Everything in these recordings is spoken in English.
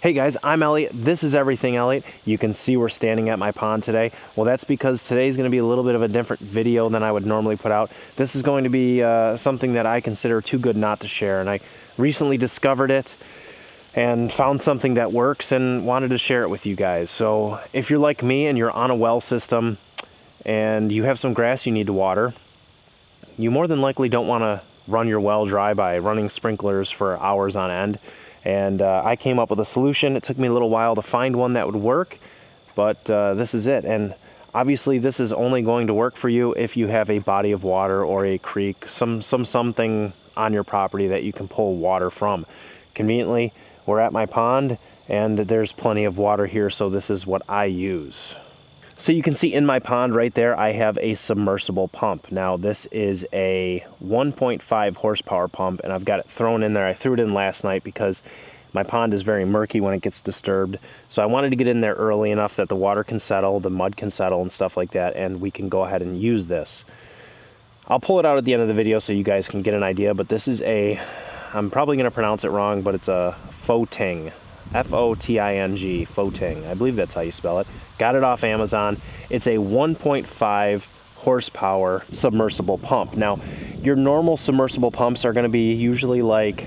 Hey guys, I'm Elliott. This is Everything Elliott. You can see we're standing at my pond today. Well, that's because today's going to be a little bit of a different video than I would normally put out. This is going to be something that I consider too good not to share, and I recently discovered it and found something that works and wanted to share it with you guys. So if you're like me and you're on a well system and you have some grass you need to water, you more than likely don't want to run your well dry by running sprinklers for hours on end. And I came up with a solution. It took me a little while to find one that would work, but this is it. And obviously this is only going to work for you if you have a body of water or a creek, something on your property that you can pull water from. Conveniently, we're at my pond and there's plenty of water here, so this is what I use. So you can see in my pond right there, I have a submersible pump. Now this is a 1.5 horsepower pump and I've got it thrown in there. I threw it in last night because my pond is very murky when it gets disturbed. So I wanted to get in there early enough that the water can settle, the mud can settle and stuff like that, and we can go ahead and use this. I'll pull it out at the end of the video so you guys can get an idea, but this is I'm probably gonna pronounce it wrong, but it's a Foting. F-O-T-I-N-G, Foting. I believe that's how you spell it. Got it off Amazon. It's a 1.5 horsepower submersible pump. Now, your normal submersible pumps are going to be usually like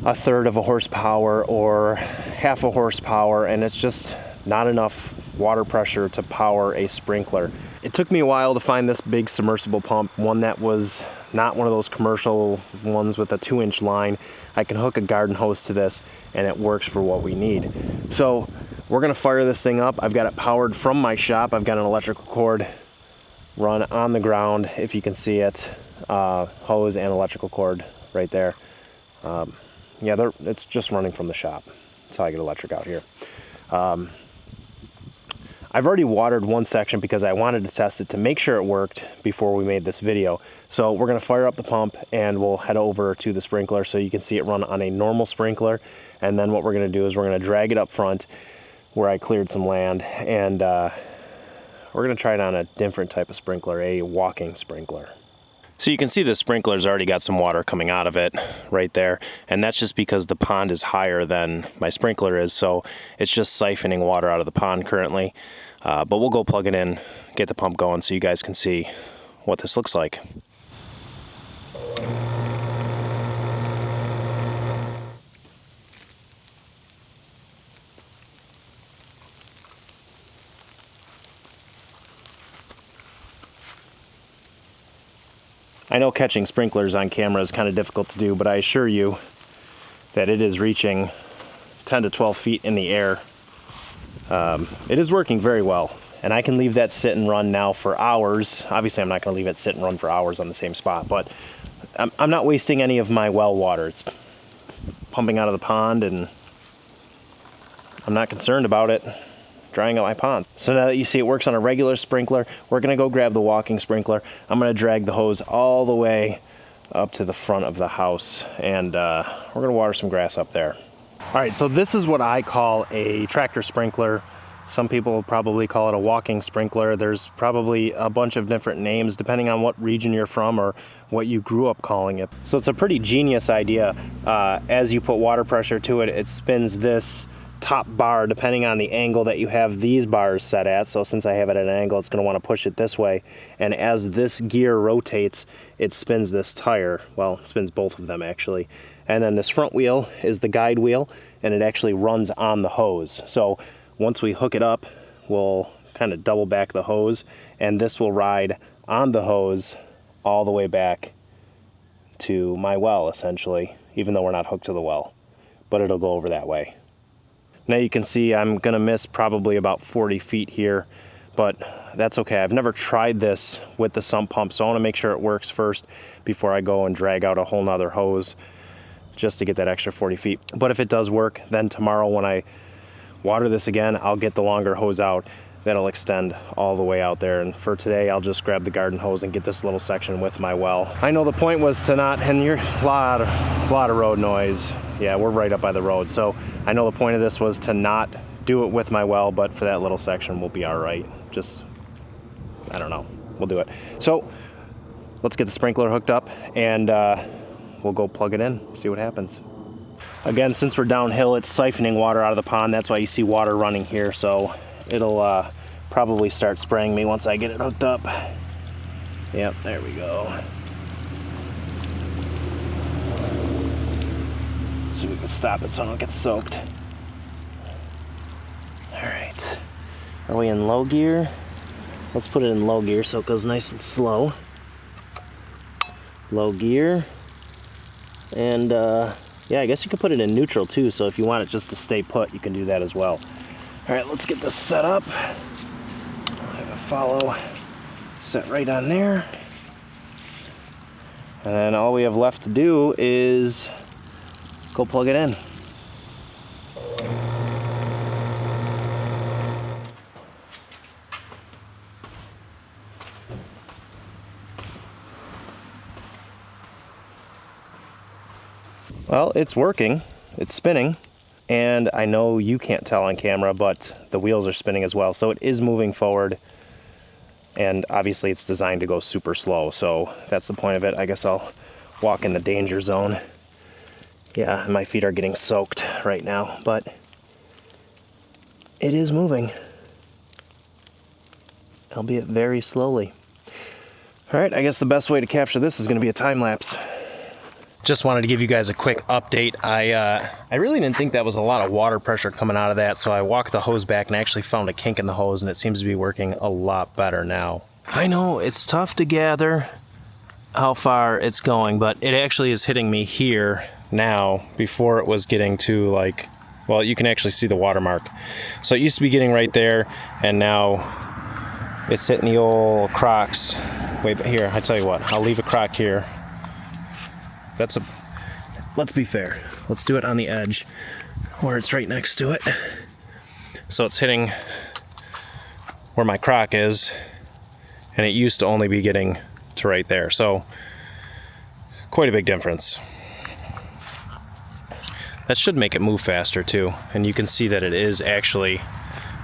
a third of a horsepower or half a horsepower, and it's just not enough water pressure to power a sprinkler. It took me a while to find this big submersible pump, one that was not one of those commercial ones with a 2-inch line. I can hook a garden hose to this and it works for what we need. So we're gonna fire this thing up. I've got it powered from my shop. I've got an electrical cord run on the ground, if you can see it, hose and electrical cord right there. Yeah, it's just running from the shop. That's how I get electric out here. I've already watered one section because I wanted to test it to make sure it worked before we made this video. So we're gonna fire up the pump and we'll head over to the sprinkler so you can see it run on a normal sprinkler. And then what we're gonna do is we're gonna drag it up front where I cleared some land, and we're gonna try it on a different type of sprinkler, a walking sprinkler. So you can see the sprinkler's already got some water coming out of it right there, and that's just because the pond is higher than my sprinkler is, so it's just siphoning water out of the pond currently. But we'll go plug it in, get the pump going so you guys can see what this looks like. I know catching sprinklers on camera is kind of difficult to do, but I assure you that it is reaching 10 to 12 feet in the air. It is working very well, and I can leave that sit and run now for hours. Obviously, I'm not going to leave it sit and run for hours on the same spot, but I'm not wasting any of my well water. It's pumping out of the pond, and I'm not concerned about it drying out my pond. So now that you see it works on a regular sprinkler, we're gonna go grab the walking sprinkler. I'm gonna drag the hose all the way up to the front of the house, and we're gonna water some grass up there. All right, so this is what I call a tractor sprinkler. Some people probably call it a walking sprinkler. There's probably a bunch of different names depending on what region you're from or what you grew up calling it. So it's a pretty genius idea. As you put water pressure to it, it spins this top bar depending on the angle that you have these bars set at. So since I have it at an angle, it's going to want to push it this way, and as this gear rotates, it spins this tire. Well, it spins both of them actually. And then this front wheel is the guide wheel, and it actually runs on the hose. So once we hook it up, we'll kind of double back the hose, and this will ride on the hose all the way back to my well essentially, even though we're not hooked to the well, but it'll go over that way. Now you can see I'm gonna miss probably about 40 feet here, but that's okay. I've never tried this with the sump pump, so I wanna make sure it works first before I go and drag out a whole nother hose just to get that extra 40 feet. But if it does work, then tomorrow when I water this again, I'll get the longer hose out that'll extend all the way out there. And for today, I'll just grab the garden hose and get this little section with my well. I know the point was to not, and you're a lot of road noise. Yeah, we're right up by the road. So I know the point of this was to not do it with my well, but for that little section, we'll be all right. Just, I don't know, we'll do it. So let's get the sprinkler hooked up and we'll go plug it in, see what happens. Again, since we're downhill, it's siphoning water out of the pond. That's why you see water running here. So it'll probably start spraying me once I get it hooked up. Yep, there we go. So we can stop it so I don't get soaked. All right, are we in low gear? Let's put it in low gear so it goes nice and slow. Low gear. And yeah, I guess you could put it in neutral too, so if you want it just to stay put, you can do that as well. All right, let's get this set up. I have a follow set right on there. And then all we have left to do is go plug it in. Well, it's working, it's spinning, and I know you can't tell on camera, but the wheels are spinning as well, so it is moving forward, and obviously it's designed to go super slow, so that's the point of it. I guess I'll walk in the danger zone. Yeah, my feet are getting soaked right now, but it is moving, albeit very slowly. All right, I guess the best way to capture this is going to be a time lapse. Just wanted to give you guys a quick update. I really didn't think that was a lot of water pressure coming out of that, so I walked the hose back and actually found a kink in the hose, and it seems to be working a lot better now. I know it's tough to gather how far it's going, but it actually is hitting me here now before it was getting to, like, well, you can actually see the watermark. So it used to be getting right there, and now it's hitting the old crocks. Wait, but here, I tell you what, I'll leave a crock here. Let's be fair. Let's do it on the edge where it's right next to it. So it's hitting where my crock is, and it used to only be getting to right there. So quite a big difference. That should make it move faster too. And you can see that it is actually,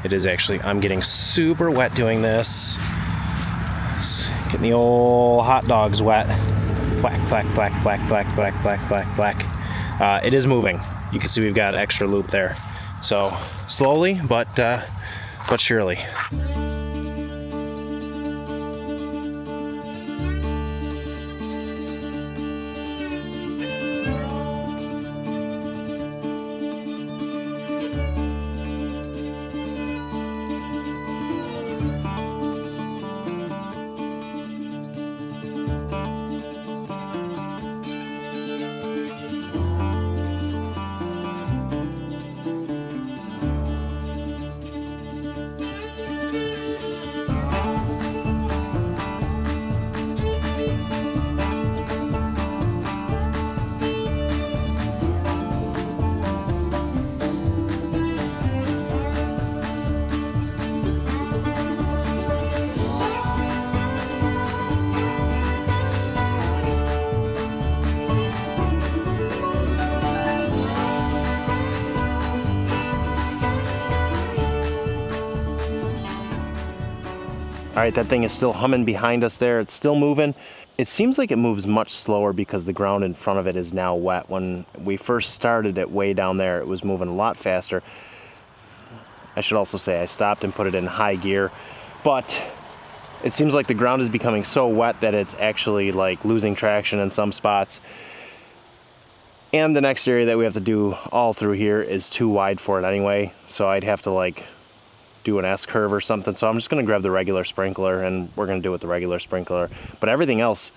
I'm getting super wet doing this. It's getting the old hot dogs wet. Black, black, black, black, black, black, black, black, black. It is moving. You can see we've got extra loop there. So slowly, but surely. All right, that thing is still humming behind us there. It's still moving. It seems like it moves much slower because the ground in front of it is now wet. When we first started it way down there, it was moving a lot faster. I should also say I stopped and put it in high gear, but it seems like the ground is becoming so wet that it's actually like losing traction in some spots. And the next area that we have to do all through here is too wide for it anyway, so I'd have to like do an S-curve or something. So I'm just going to grab the regular sprinkler, and we're going to do it with the regular sprinkler. But everything else,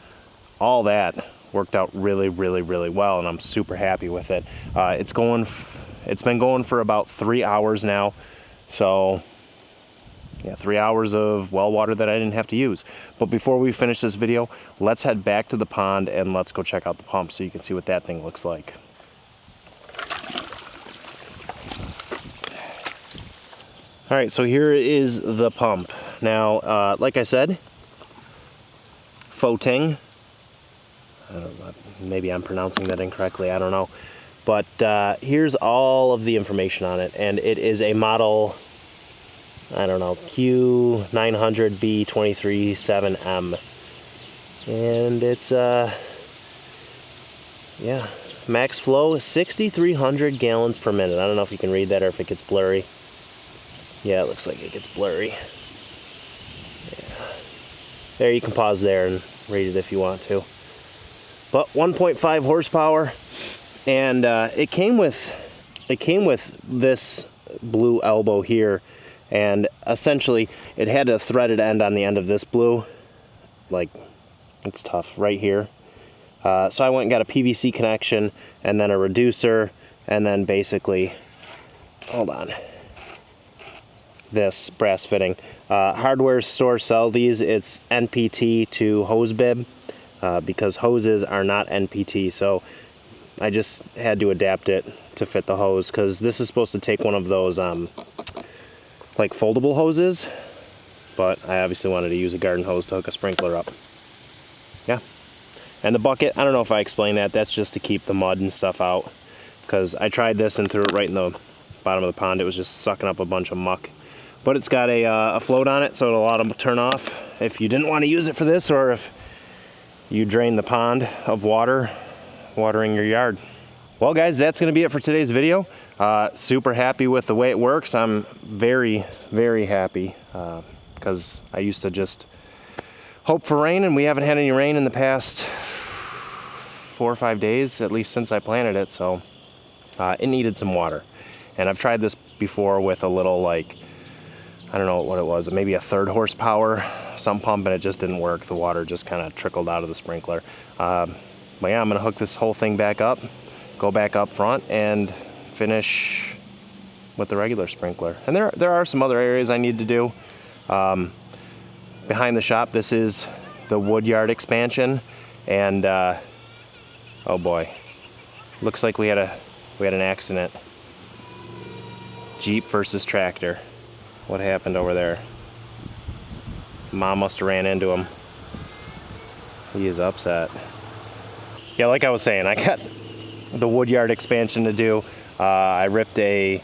all that worked out really, really, really well, and I'm super happy with it. It's been going for about 3 hours now. So yeah, 3 hours of well water that I didn't have to use. But before we finish this video, let's head back to the pond and let's go check out the pump so you can see what that thing looks like. All right, so here is the pump. Now, like I said, Foting, I don't know, maybe I'm pronouncing that incorrectly, I don't know. But here's all of the information on it, and it is a model, I don't know, Q900B237M. And it's, yeah, max flow 6,300 gallons per minute. I don't know if you can read that or if it gets blurry. Yeah, it looks like it gets blurry. Yeah. There, you can pause there and read it if you want to. But 1.5 horsepower, and it came with this blue elbow here, and essentially it had a threaded end on the end of this blue. Like, it's tough right here. So I went and got a PVC connection, and then a reducer, and then basically, hold on, this brass fitting. Hardware stores sell these. It's NPT to hose bib, because hoses are not NPT, so I just had to adapt it to fit the hose, because this is supposed to take one of those like foldable hoses, but I obviously wanted to use a garden hose to hook a sprinkler up. Yeah. And the bucket, I don't know if I explained that, that's just to keep the mud and stuff out, because I tried this and threw it right in the bottom of the pond. It was just sucking up a bunch of muck. But it's got a float on it, so it'll allow them to turn off if you didn't want to use it for this, or if you drain the pond of water watering your yard. Well guys, that's going to be it for today's video. Super happy with the way it works. I'm very, very happy, because I used to just hope for rain, and we haven't had any rain in the past 4 or 5 days, at least since I planted it, so it needed some water. And I've tried this before with a little, like, I don't know what it was, maybe a 3rd horsepower sump pump, and it just didn't work. The water just kind of trickled out of the sprinkler. But yeah, I'm gonna hook this whole thing back up, go back up front, and finish with the regular sprinkler. And there are some other areas I need to do. Behind the shop, this is the wood yard expansion, and oh boy, looks like we had an accident. Jeep versus tractor. What happened over there? Mom must have ran into him. He is upset. Yeah, like I was saying, I got the wood yard expansion to do. I ripped a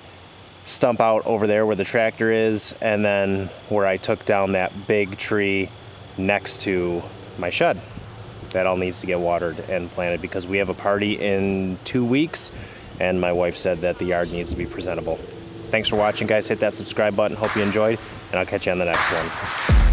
stump out over there where the tractor is, and then where I took down that big tree next to my shed. That all needs to get watered and planted, because we have a party in 2 weeks, and my wife said that the yard needs to be presentable. Thanks for watching, guys. Hit that subscribe button. Hope you enjoyed, and I'll catch you on the next one.